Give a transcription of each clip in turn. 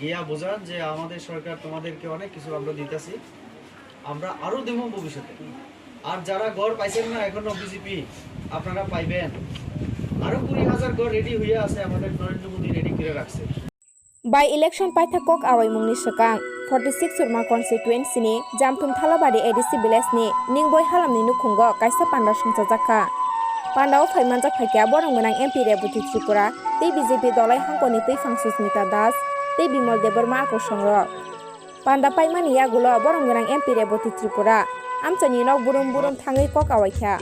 গিয়া বোঝান যে আমাদের সরকার তোমাদেরকে অনেক কিছু আমরা দিতেছি, আমরা আরও দেবো ভবিষ্যতে। আর যারা ঘর পাইছেন না এখনো বিজেপি, আপনারা পাইবেন। আরও 20,000 ঘর রেডি হয়ে আছে, আমাদের নরেন্দ্র মোদী রেডি করে রাখছে। By election paithakok awai mungni sekang 46 surma constituency ni Jamthum Thalabari ADC village ni Ningboi halamni nukhungo kaisa panda sungsajaka. Pandao phaimanjak phaikya borong benang MP Rebuti Tripura tei BJP dolai hangkoni tuifang Susmita Das tei Bimal Deborma akosongrok. Panda paimani yagulo borong benang MP Rebuti Tripura amchani nok burum burum thangai kok awaikha.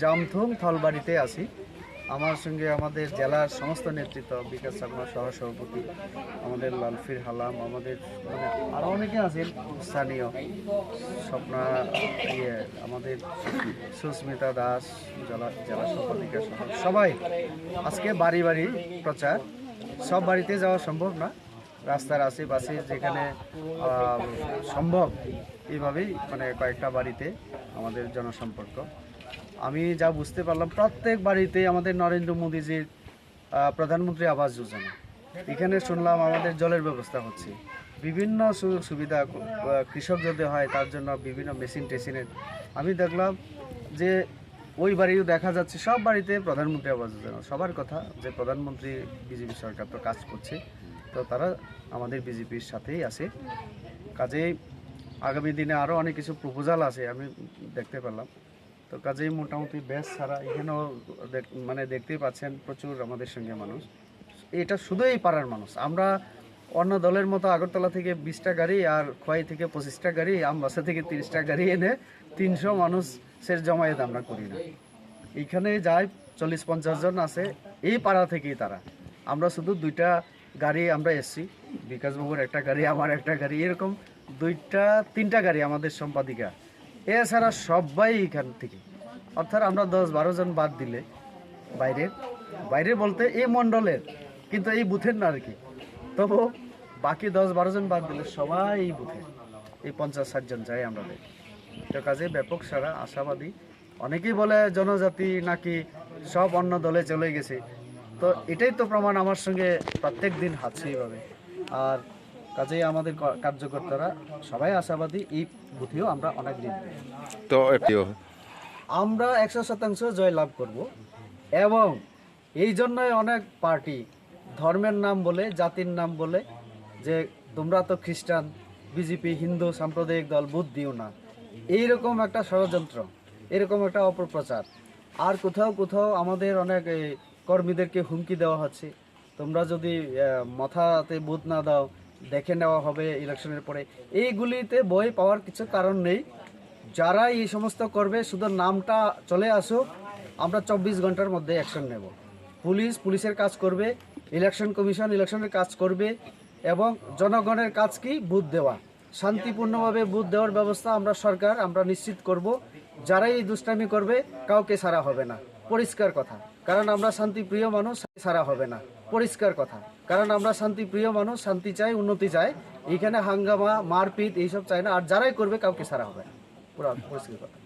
Jamthum থলবাড়িতে আছি। আমার সঙ্গে আমাদের জেলার সমস্ত নেতৃত্ব, বিকাশ শর্মা সহসভাপতি, আমাদের লালফির হালাম, আমাদের মানে আরও অনেকে আছেন স্থানীয়, স্বপ্না আমাদের সুস্মিতা দাস, জেলা সম্পাদিকা সহ সবাই আজকে বাড়ি বাড়ি প্রচার। সব বাড়িতে যাওয়া সম্ভব না, রাস্তার আশেপাশে যেখানে সম্ভব এইভাবেই মানে কয়েকটা বাড়িতে আমাদের জনসম্পর্ক। আমি যা বুঝতে পারলাম প্রত্যেক বাড়িতে আমাদের নরেন্দ্র মোদীজির প্রধানমন্ত্রী আবাস যোজনা, এখানে শুনলাম আমাদের জলের ব্যবস্থা হচ্ছে, বিভিন্ন সুযোগ সুবিধা কৃষক যদি হয় তার জন্য বিভিন্ন মেশিন টেশিনের। আমি দেখলাম যে ওই বাড়িও দেখা যাচ্ছে সব বাড়িতে প্রধানমন্ত্রী আবাস যোজনা। সবার কথা যে প্রধানমন্ত্রী বিজেপি সরকার তো কাজ করছে, তো তারা আমাদের বিজেপির সাথেই আছে। কাজেই আগামী দিনে আরও অনেক কিছু প্রপোজাল আছে আমি দেখতে পেলাম। তো কাজেই মোটামুটি বেশ ছাড়া এখানেও মানে দেখতেই পাচ্ছেন প্রচুর আমাদের সঙ্গে মানুষ। এটা শুধু এই পাড়ার মানুষ। আমরা অন্য দলের মতো আগরতলা থেকে 20টা গাড়ি আর খোয়াই থেকে 25টা গাড়ি, আমবাসা থেকে 30টা গাড়ি এনে 300 মানুষের জমায়েত আমরা করি না। এইখানে যাই 40-50 জন আছে এই পাড়া থেকেই তারা। আমরা শুধু 2টা গাড়ি আমরা এসছি, বিকাশবাবুর একটা গাড়ি, আমার একটা গাড়ি, এরকম 2-3টা গাড়ি আমাদের সম্পাদিকা। এছাড়া সবাই এখান থেকে, অর্থাৎ আমরা 10-12 জন বাদ দিলে বাইরের বলতে এই মণ্ডলের, কিন্তু এই বুথের না আর কি, তবু বাকি 10-12 জন বাদ দিলে সবাই এই বুথের, এই 50-60 জন যাই আমরা দেখি। তো কাজে ব্যাপক সারা, আশাবাদী। অনেকেই বলে জনজাতি নাকি সব অন্য দলে চলে গেছে, তো এটাই তো প্রমাণ আমার সঙ্গে প্রত্যেক দিন হাঁটছে এইভাবে। আর কাজেই আমাদের কার্যকর্তারা সবাই আশাবাদী, এই বুথেও আমরা অনেক দিন তো আমরা 100% জয় লাভ করব। এবং এই জন্যই অনেক পার্টি ধর্মের নাম বলে, জাতির নাম বলে যে তোমরা তো খ্রিস্টান, বিজেপি হিন্দু সাম্প্রদায়িক দল, বুথ দিও না, এইরকম একটা ষড়যন্ত্র, এরকম একটা অপপ্রচার। আর কোথাও আমাদের অনেক কর্মীদেরকে হুমকি দেওয়া হচ্ছে, তোমরা যদি মাথাতে বুথ না দাও দেখে নেওয়া হবে ইলেকশনের পরে। এইগুলিতে বই পাওয়ার কিছু কারণ নেই। যারা এই সমস্ত করবে শুধু নামটা চলে আসুক, আমরা 24 ঘন্টার মধ্যে অ্যাকশন নেব। পুলিশের কাজ করবে, ইলেকশন কমিশন ইলেকশনের কাজ করবে, এবং জনগণের কাজ কি বুথ দেওয়া, শান্তিপূর্ণভাবে বুথ দেওয়ার ব্যবস্থা আমরা নিশ্চিত করব। যারাই এই দুষ্টামি করবে কাউকে ছাড়া হবে না, পরিষ্কার কথা। কারণ আমরা শান্তিপ্রিয় মানুষ, ছাড়া হবে না, পরিষ্কার কথা। কারণ আমরা শান্তিপ্রিয় মানুষ, শান্তি চাই, উন্নতি চাই। এইখানে হাঙ্গামা মারপিট এইসব চাই না। আর যারাই করবে কাউকে ছাড়া হবে না, পুরো পরিষ্কার কথা।